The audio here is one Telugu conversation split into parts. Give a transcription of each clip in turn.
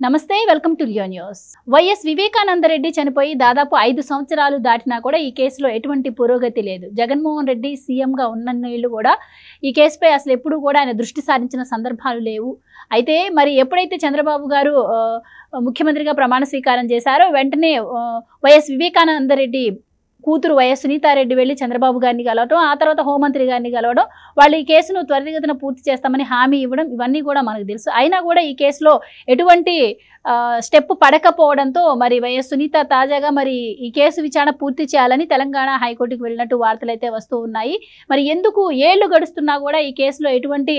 నమస్తే, welcome to Leo news. YS Vivekananda Reddy చనిపోయి దాదాపు 5 సంవత్సరాలు దాటినా కూడా ఈ కేసులో ఎటువంటి పురోగతి లేదు. జగన్మోహన్ రెడ్డి సీఎంగా ఉన్నన్నేళ్లు కూడా ఈ కేసుపై అసలు ఎప్పుడు కూడా ఆయన దృష్టి సారించిన సందర్భాలు లేవు. అయితే మరి ఎప్పుడైతే చంద్రబాబు గారు ముఖ్యమంత్రిగా ప్రమాణ స్వీకారం చేశారో వెంటనే వైఎస్ వివేకానందరెడ్డి కూతురు వైఎస్ సునీతారెడ్డి వెళ్ళి చంద్రబాబు గారిని కలవడం, ఆ తర్వాత హోంమంత్రి గారిని కలవడం, వాళ్ళు ఈ కేసును త్వరితగతిన పూర్తి చేస్తామని హామీ ఇవ్వడం, ఇవన్నీ కూడా మనకు తెలుసు. అయినా కూడా ఈ కేసులో ఎటువంటి స్టెప్ పడకపోవడంతో మరి వైఎస్ సునీత తాజాగా మరి ఈ కేసు విచారణ పూర్తి చేయాలని తెలంగాణ హైకోర్టుకు వెళ్ళినట్టు వార్తలు అయితే వస్తూ ఉన్నాయి. మరి ఎందుకు ఏళ్లు గడుస్తున్నా కూడా ఈ కేసులో ఎటువంటి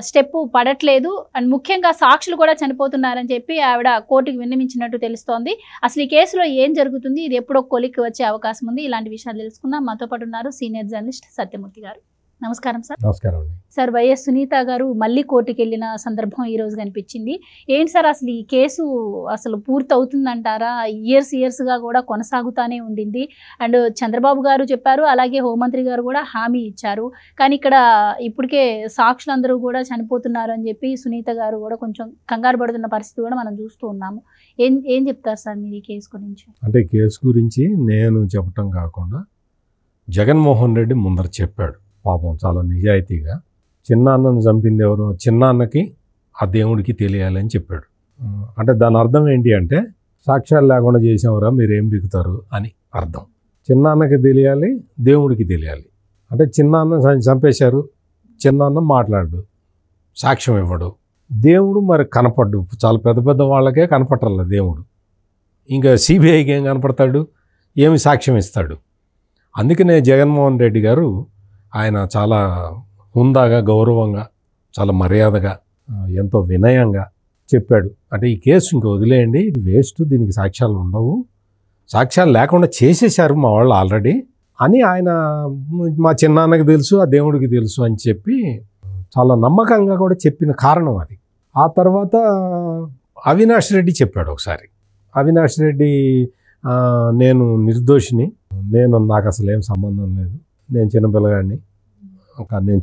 స్టెప్ పడట్లేదు అండ్ ముఖ్యంగా సాక్షులు కూడా చనిపోతున్నారని చెప్పి ఆవిడ కోర్టుకు విన్నవించినట్టు తెలుస్తోంది. అసలు ఈ కేసులో ఏం జరుగుతుంది, ఇది ఎప్పుడో కొలిక్కి వచ్చే అవకాశం ఉంది, ఇలాంటి విషయాలు తెలుసుకుందాం. మాతో పాటు ఉన్నారు సీనియర్ జర్నలిస్ట్ సత్యమూర్తి గారు. నమస్కారం సార్. నమస్కారం అండి. సార్, వైఎస్ సునీత గారు మళ్ళీ కోర్టుకు వెళ్ళిన సందర్భం ఈ రోజు కనిపించింది. ఏంటి సార్ అసలు ఈ కేసు అసలు పూర్తి అవుతుందంటారా? ఇయర్స్గా కూడా కొనసాగుతానే ఉండింది. అండ్ చంద్రబాబు గారు చెప్పారు, అలాగే హోంమంత్రి గారు కూడా హామీ ఇచ్చారు. కానీ ఇక్కడ ఇప్పటికే సాక్షులందరూ కూడా చనిపోతున్నారు అని చెప్పి సునీత గారు కూడా కొంచెం కంగారు పడుతున్న పరిస్థితి కూడా మనం చూస్తూ ఉన్నాము. ఏం చెప్తారు సార్ మీరు ఈ కేసు గురించి? అంటే కేసు గురించి నేను చెప్పటం కాకుండా జగన్మోహన్ రెడ్డి ముందర చెప్పాడు. పాపం చాలా నిజాయితీగా చిన్నాన్నను చంపింది ఎవరో చిన్నాన్నకి ఆ దేవుడికి తెలియాలని చెప్పాడు. అంటే దాని అర్థం ఏంటి అంటే సాక్ష్యాలు లేకుండా చేసేవరా మీరేం బిగుతారు అని అర్థం. చిన్నాన్నకి తెలియాలి, దేవుడికి తెలియాలి. అంటే చిన్నాన్న చంపేశారు, చిన్నాన్న మాట్లాడు, సాక్ష్యం ఇవ్వడు, దేవుడు మరి కనపడ్డు. చాలా పెద్ద పెద్ద వాళ్ళకే కనపట్టాల దేవుడు, ఇంకా సిబిఐకి ఏం కనపడతాడు, ఏమి సాక్ష్యం ఇస్తాడు? అందుకనే జగన్మోహన్ రెడ్డి గారు ఆయన చాలా హుందాగా, గౌరవంగా, చాలా మర్యాదగా, ఎంతో వినయంగా చెప్పాడు. అంటే ఈ కేసు ఇంక వదిలేయండి, ఇది వేస్ట్, దీనికి సాక్ష్యాలు ఉండవు, సాక్ష్యాలు లేకుండా చేసేశారు మా వాళ్ళు ఆల్రెడీ అని ఆయన మా చిన్నాన్నకి తెలుసు, ఆ దేవుడికి తెలుసు అని చెప్పి చాలా నమ్మకంగా కూడా చెప్పిన కారణం అది. ఆ తర్వాత అవినాష్ రెడ్డి చెప్పాడు ఒకసారి. అవినాష్ రెడ్డి నేను నిర్దోషిని, నాకు అసలు ఏం సంబంధం లేదు, నేను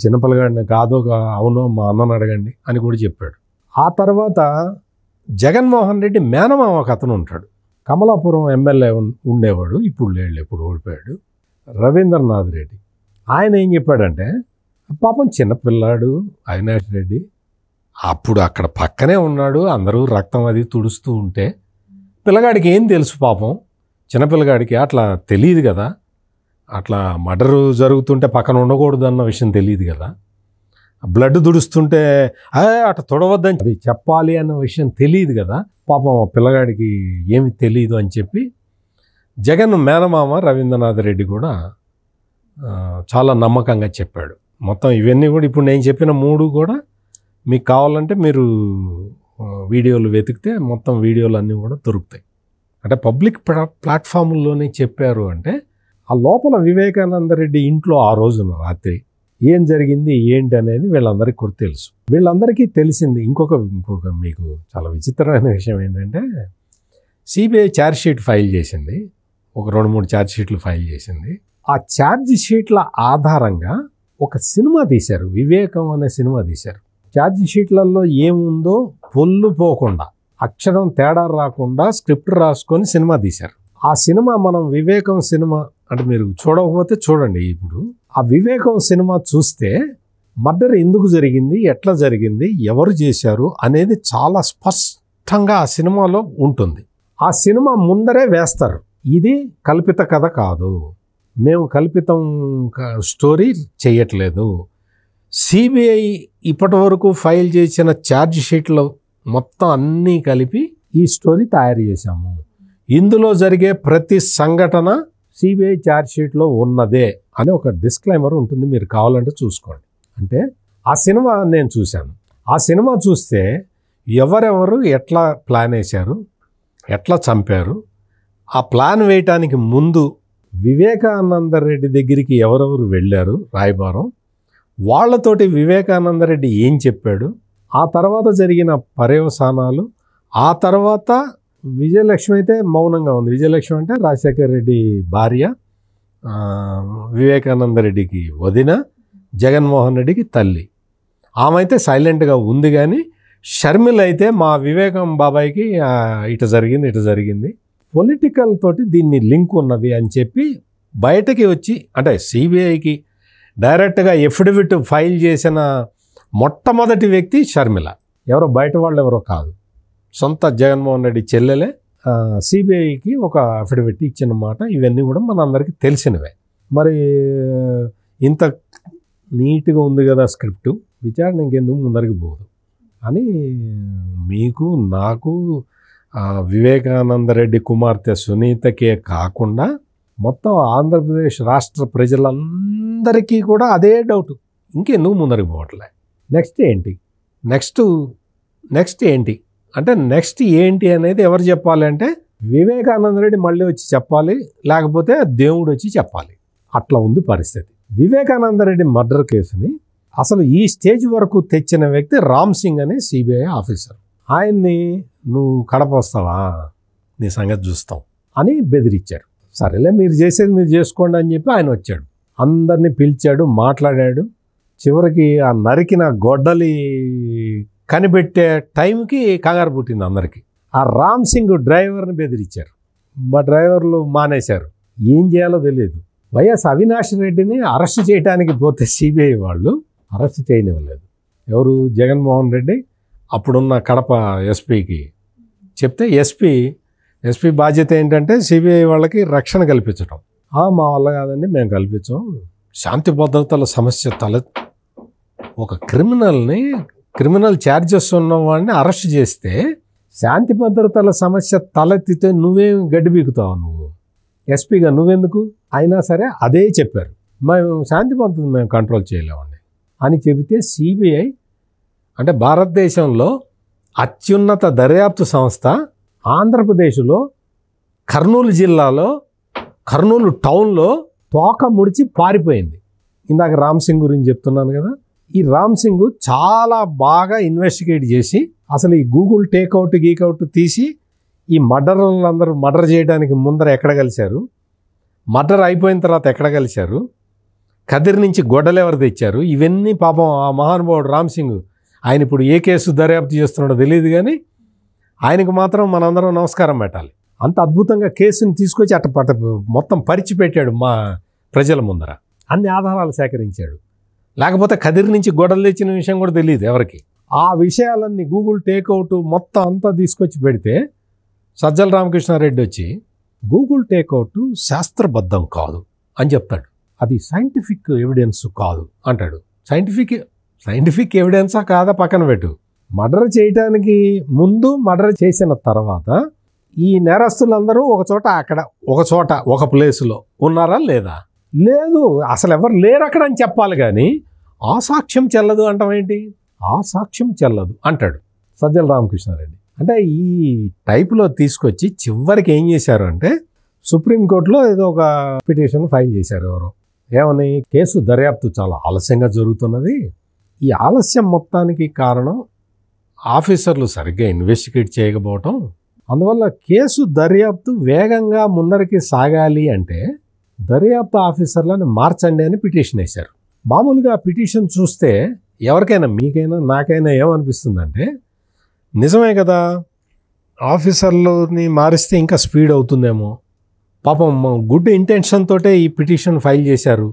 చిన్నపిల్లగాడిని కాదో అవునో మా అన్నను అడగండి అని కూడా చెప్పాడు. ఆ తర్వాత జగన్మోహన్ రెడ్డి మేనమామ ఒక అతను ఉంటాడు, కమలాపురం ఎమ్మెల్యే ఉండేవాడు, ఇప్పుడు లేడు, ఎప్పుడు ఓడిపోయాడు, రవీంద్రనాథ్ రెడ్డి. ఆయన ఏం చెప్పాడంటే పాపం చిన్నపిల్లాడు అవినాష్ రెడ్డి, అప్పుడు అక్కడ పక్కనే ఉన్నాడు, అందరూ రక్తం అది తుడుస్తూ ఉంటే పిల్లగాడికి ఏం తెలుసు, పాపం చిన్నపిల్లగాడికి అట్లా తెలియదు కదా, అట్లా మర్డరు జరుగుతుంటే పక్కన ఉండకూడదు అన్న విషయం తెలియదు కదా, బ్లడ్ తుడుస్తుంటే అట్లా తొడవద్దని అది చెప్పాలి అన్న విషయం తెలియదు కదా, పాపం పిల్లగాడికి ఏమి తెలియదు అని చెప్పి జగన్ మేనమామ రవీంద్రనాథ్ రెడ్డి కూడా చాలా నమ్మకంగా చెప్పాడు. మొత్తం ఇవన్నీ కూడా ఇప్పుడు నేను చెప్పిన 3 కూడా మీకు కావాలంటే మీరు వీడియోలు వెతికితే మొత్తం వీడియోలు అన్నీ కూడా దొరుకుతాయి. అంటే పబ్లిక్ ప్లాట్ఫామ్లోనే చెప్పారు. అంటే ఆ లోపల వివేకానందరెడ్డి ఇంట్లో ఆ రోజున రాత్రి ఏం జరిగింది ఏంటి అనేది వీళ్ళందరికీ కూడా తెలుసు. వీళ్ళందరికీ తెలిసింది. ఇంకొక మీకు చాలా విచిత్రమైన విషయం ఏంటంటే సిబిఐ ఛార్జ్షీట్ ఫైల్ చేసింది, ఒక 2-3 ఛార్జ్షీట్లు ఫైల్ చేసింది. ఆ ఛార్జ్షీట్ల ఆధారంగా ఒక సినిమా తీశారు, వివేకం అనే సినిమా తీశారు. ఛార్జ్షీట్లలో ఏముందో పొల్లు పోకుండా, అక్షరం తేడా రాకుండా స్క్రిప్ట్ రాసుకొని సినిమా తీశారు. ఆ సినిమా మనం వివేకం సినిమా అంటే మీరు చూడకపోతే చూడండి. ఇప్పుడు ఆ వివేకం సినిమా చూస్తే మర్డర్ ఎందుకు జరిగింది, ఎట్లా జరిగింది, ఎవరు చేశారు అనేది చాలా స్పష్టంగా ఆ సినిమాలో ఉంటుంది. ఆ సినిమా ముందరే వేస్తారు, ఇది కల్పిత కథ కాదు, మేము కల్పితం స్టోరీ చేయట్లేదు, సిబిఐ ఇప్పటి వరకు ఫైల్ చేసిన ఛార్జ్ షీట్లో మొత్తం అన్నీ కలిపి ఈ స్టోరీ తయారు చేశాము, ఇందులో జరిగే ప్రతి సంఘటన సిబిఐ ఛార్జ్షీట్లో ఉన్నదే అని ఒక డిస్క్లైమర్ ఉంటుంది, మీరు కావాలంటే చూసుకోండి. అంటే ఆ సినిమా నేను చూశాను. ఆ సినిమా చూస్తే ఎవరెవరు ఎట్లా ప్లాన్ వేశారు, ఎట్లా చంపారు, ఆ ప్లాన్ వేయటానికి ముందు వివేకానందరెడ్డి దగ్గరికి ఎవరెవరు వెళ్ళారు రాయబారం, వాళ్ళతోటి వివేకానందరెడ్డి ఏం చెప్పాడు, ఆ తర్వాత జరిగిన పర్యవసానాలు, ఆ తర్వాత విజయలక్ష్మి అయితే మౌనంగా ఉంది. విజయలక్ష్మి అంటే రాజశేఖర రెడ్డి భార్య, వివేకానందరెడ్డికి వదిన, జగన్మోహన్ రెడ్డికి తల్లి. ఆమె అయితే సైలెంట్గా ఉంది. కానీ షర్మిల అయితే మా వివేకం బాబాయ్కి ఇటు జరిగింది పొలిటికల్ తోటి దీన్ని లింక్ ఉన్నది అని చెప్పి బయటకి వచ్చి, అంటే సిబిఐకి డైరెక్ట్గా ఎఫిడవిట్ ఫైల్ చేసిన మొట్టమొదటి వ్యక్తి షర్మిల. ఎవరో బయట వాళ్ళు ఎవరో కాదు, సొంత జగన్మోహన్ రెడ్డి చెల్లెలే సిబిఐకి ఒక అఫిడవిట్ ఇచ్చిన మాట. ఇవన్నీ కూడా మనందరికీ తెలిసినవే. మరి ఇంత నీట్గా ఉంది కదా స్క్రిప్ట్, విచారణ ఇంకెందుకు ముందరికి పోదు అని మీకు నాకు వివేకానందరెడ్డి కుమార్తె సునీతకే కాకుండా మొత్తం ఆంధ్రప్రదేశ్ రాష్ట్ర ప్రజలందరికీ కూడా అదే డౌట్, ఇంకెందుకు ముందరికి పోవట్లే. నెక్స్ట్ ఏంటి అంటే నెక్స్ట్ ఏంటి అనేది ఎవరు చెప్పాలి అంటే వివేకానందరెడ్డి మళ్ళీ వచ్చి చెప్పాలి, లేకపోతే దేవుడు వచ్చి చెప్పాలి. అట్లా ఉంది పరిస్థితి. వివేకానందరెడ్డి మర్డర్ కేసుని అసలు ఈ స్టేజ్ వరకు తెచ్చిన వ్యక్తి రామ్ సింగ్ అనే సిబిఐ ఆఫీసర్. ఆయన్ని నువ్వు కడప వస్తావా, నీ సంగతి చూస్తాం అని బెదిరించాడు. సరేలే మీరు చేసేది మీరు చేసుకోండి అని చెప్పి ఆయన వచ్చాడు, అందరినీ పిలిచాడు, మాట్లాడాడు. చివరికి ఆ నరికిన గొడ్డలి కనిపెట్టే టైంకి కంగారు పుట్టింది అందరికీ. ఆ రామ్ సింగ్ డ్రైవర్ని బెదిరించారు, మా డ్రైవర్లు మానేశారు. ఏం చేయాలో తెలియదు. వైఎస్ అవినాష్ రెడ్డిని అరెస్ట్ చేయడానికి పోతే సిబిఐ వాళ్ళు అరెస్ట్ చేయనివ్వలేదు. ఎవరు? జగన్మోహన్ రెడ్డి అప్పుడున్న కడప ఎస్పీకి చెప్తే ఎస్పీ బాధ్యత ఏంటంటే సిబిఐ వాళ్ళకి రక్షణ కల్పించడం. మా వల్ల కాదండి, మేము కల్పించాం, శాంతి భద్రతల సమస్య ఒక క్రిమినల్ ఛార్జెస్ ఉన్న వాడిని అరెస్ట్ చేస్తే శాంతి భద్రతల సమస్య తలెత్తితే నువ్వేం గడ్డి బీకుతావు? నువ్వు ఎస్పీగా నువ్వెందుకు? అయినా సరే అదే చెప్పారు, మేము శాంతి భద్రత మేము కంట్రోల్ చేయలేమండి అని చెబితే సిబిఐ అంటే భారతదేశంలో అత్యున్నత దర్యాప్తు సంస్థ ఆంధ్రప్రదేశ్లో కర్నూలు జిల్లాలో కర్నూలు టౌన్లో తోక ముడిచి పారిపోయింది. ఇందాక రామ్ సింగ్ గురించి చెప్తున్నాను కదా, ఈ రామ్ సింగ్ చాలా బాగా ఇన్వెస్టిగేట్ చేసి అసలు ఈ గూగుల్ టేక్అవుట్ తీసి ఈ మర్డర్లందరూ మర్డర్ చేయడానికి ముందర ఎక్కడ కలిశారు, మర్డర్ అయిపోయిన తర్వాత ఎక్కడ కలిశారు, కదిరి నుంచి గొడ్డలు ఎవరు తెచ్చారు, ఇవన్నీ పాపం ఆ మహానుభావుడు రామ్ సింగ్ ఆయన ఇప్పుడు ఏ కేసు దర్యాప్తు చేస్తున్నాడో తెలియదు, కానీ ఆయనకు మాత్రం మనందరం నమస్కారం పెట్టాలి. అంత అద్భుతంగా కేసుని తీసుకొచ్చి మొత్తం పరిచిపెట్టాడు మా ప్రజల ముందర. అన్ని ఆధారాలు సేకరించాడు. లేకపోతే కదిరి నుంచి గొడవలు తెచ్చిన విషయం కూడా తెలియదు ఎవరికి. ఆ విషయాలన్నీ గూగుల్ టేక్అవుట్ మొత్తం అంతా తీసుకొచ్చి పెడితే సజ్జల రామకృష్ణారెడ్డి వచ్చి గూగుల్ టేక్అవుట్ శాస్త్రబద్ధం కాదు అని చెప్తాడు, అది సైంటిఫిక్ ఎవిడెన్స్ కాదు అంటాడు. సైంటిఫిక్ ఎవిడెన్సా కాదా పక్కన పెట్టు, మర్డర్ చేయటానికి ముందు మర్డర్ చేసిన తర్వాత ఈ నేరస్తులందరూ ఒక ప్లేసులో ఉన్నారా లేదా? లేదు, అసలు ఎవరు లేరు అక్కడ అని చెప్పాలి, కానీ ఆ సాక్ష్యం చెల్లదు అంటాం ఏంటి? ఆ సాక్ష్యం చెల్లదు అంటాడు సజ్జల రామకృష్ణారెడ్డి. అంటే ఈ టైపులో తీసుకొచ్చి చివరికి ఏం చేశారు అంటే సుప్రీంకోర్టులో ఏదో ఒక పిటిషన్ ఫైల్ చేశారు. ఎవరో ఏమని, కేసు దర్యాప్తు చాలా ఆలస్యంగా జరుగుతున్నది, ఈ ఆలస్యం మొత్తానికి కారణం ఆఫీసర్లు సరిగ్గా ఇన్వెస్టిగేట్ చేయకపోవటం, అందువల్ల కేసు దర్యాప్తు వేగంగా ముందరికి సాగాలి అంటే దర్యాప్తు ఆఫీసర్లను మార్చండి అని పిటిషన్ వేశారు. మామూలుగా పిటిషన్ చూస్తే ఎవరికైనా, మీకైనా నాకైనా ఏమనిపిస్తుందంటే నిజమే కదా, ఆఫీసర్లని మారిస్తే ఇంకా స్పీడ్ అవుతుందేమో, పాపం గుడ్ ఇంటెన్షన్ తోటే ఈ పిటిషన్ ఫైల్ చేశారు,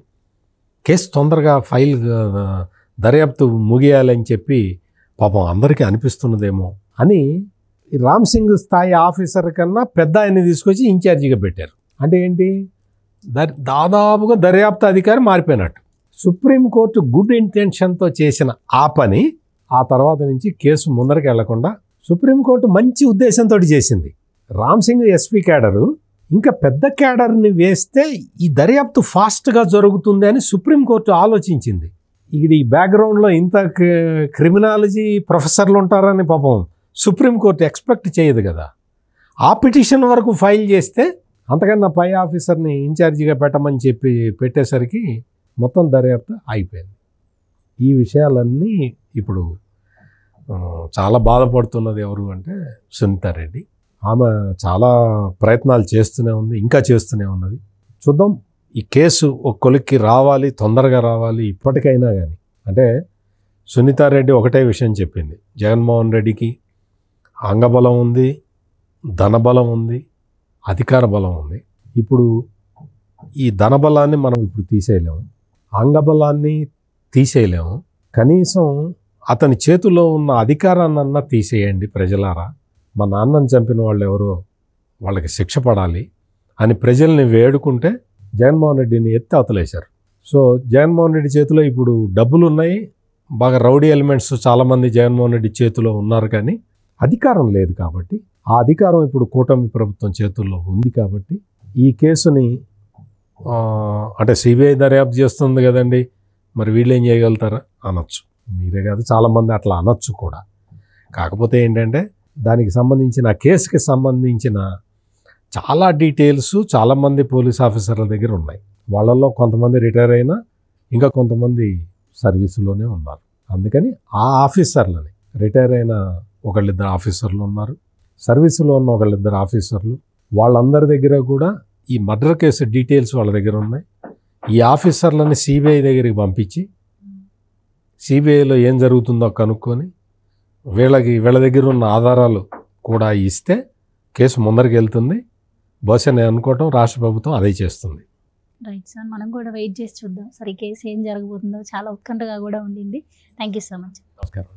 కేసు తొందరగా దర్యాప్తు ముగియాలని చెప్పి పాపం అందరికీ అనిపిస్తున్నదేమో అని రామ్ సింగ్ స్థాయి ఆఫీసర్ కన్నా పెద్ద ఆయన్ని తీసుకొచ్చి ఇన్ఛార్జిగా పెట్టారు. అంటే ఏంటి, దాదాపుగా దర్యాప్తు అధికారి మారిపోయినట్టు. సుప్రీంకోర్టు గుడ్ ఇంటెన్షన్తో చేసిన ఆ పని ఆ తర్వాత నుంచి కేసు ముందరికి వెళ్లకుండా సుప్రీంకోర్టు మంచి ఉద్దేశంతో చేసింది. రామ్ సింగ్ ఎస్పీ క్యాడరు ఇంకా పెద్ద క్యాడర్ని వేస్తే ఈ దర్యాప్తు ఫాస్ట్గా జరుగుతుంది అని సుప్రీంకోర్టు ఆలోచించింది. ఇక్కడ ఈ బ్యాక్గ్రౌండ్లో ఇంత క్రిమినాలజీ ప్రొఫెసర్లు ఉంటారని పాపం సుప్రీంకోర్టు ఎక్స్పెక్ట్ చేయదు కదా. ఆ పిటిషన్ వరకు ఫైల్ చేస్తే అంతకన్నా పై ఆఫీసర్ని ఇన్ఛార్జిగా పెట్టమని చెప్పి పెట్టేసరికి మొత్తం దర్యాప్తు అయిపోయింది. ఈ విషయాలన్నీ ఇప్పుడు చాలా బాధపడుతున్నది ఎవరు అంటే సునీతారెడ్డి. ఆమె చాలా ప్రయత్నాలు చేస్తూనే ఉంది, ఇంకా చేస్తూనే ఉన్నది. చూద్దాం, ఈ కేసు ఒక కొలిక్కి రావాలి, తొందరగా రావాలి ఇప్పటికైనా కానీ. అంటే సునీతారెడ్డి ఒకటే విషయం చెప్పింది, జగన్మోహన్ రెడ్డికి అంగబలం ఉంది, ధనబలం ఉంది, అధికార బలం ఉంది. ఇప్పుడు ఈ ధనబలాన్ని మనం ఇప్పుడు తీసేయలేము, అంగబలాన్ని తీసేయలేము. కనీసం అతని చేతిలో ఉన్న అధికారాన్నన్నా తీసేయండి ప్రజలారా, మా నాన్నని చంపిన వాళ్ళు ఎవరో వాళ్ళకి శిక్ష పడాలి అని ప్రజల్ని వేడుకుంటే జగన్మోహన్ రెడ్డిని ఎత్తి అవతలేశారు. సో జగన్మోహన్ రెడ్డి చేతిలో ఇప్పుడు డబ్బులు ఉన్నాయి, బాగా రౌడీ ఎలిమెంట్స్ చాలామంది జగన్మోహన్ రెడ్డి చేతిలో ఉన్నారు, కానీ అధికారం లేదు. కాబట్టి ఆ అధికారం ఇప్పుడు కూటమి ప్రభుత్వం చేతుల్లో ఉంది. కాబట్టి ఈ కేసుని అంటే సిబిఐ దర్యాప్తు చేస్తుంది కదండి, మరి వీళ్ళు ఏం చేయగలుగుతారా అనొచ్చు. మీరే కాదు, చాలామంది అట్లా అనొచ్చు కూడా. కాకపోతే ఏంటంటే దానికి సంబంధించిన కేసుకి సంబంధించిన చాలా డీటెయిల్స్ చాలామంది పోలీస్ ఆఫీసర్ల దగ్గర ఉన్నాయి. వాళ్ళల్లో కొంతమంది రిటైర్ అయినా ఇంకా కొంతమంది సర్వీసులోనే ఉన్నారు. అందుకని ఆ ఆఫీసర్లని, రిటైర్ అయిన ఒకళ్ళిద్దరు ఆఫీసర్లు ఉన్నారు, సర్వీసులో ఉన్న ఒకళ్ళిద్దరు ఆఫీసర్లు, వాళ్ళందరి దగ్గర కూడా ఈ మర్డర్ కేసు డీటెయిల్స్ వాళ్ళ దగ్గర ఉన్నాయి. ఈ ఆఫీసర్లని సిబిఐ దగ్గరికి పంపించి సిబిఐలో ఏం జరుగుతుందో కనుక్కొని వీళ్ళ దగ్గర ఉన్న ఆధారాలు కూడా ఇస్తే కేసు ముందరికి వెళ్తుంది. బహుశా నేను అనుకోవటం రాష్ట్ర ప్రభుత్వం అదే చేస్తుంది. రైట్ సార్, మనం కూడా వెయిట్ చేసి చూద్దాం. సరే, కేసు ఏం జరగబోతుందో చాలా ఉత్కంఠగా కూడా ఉండింది. Thank you so much. నమస్కారం.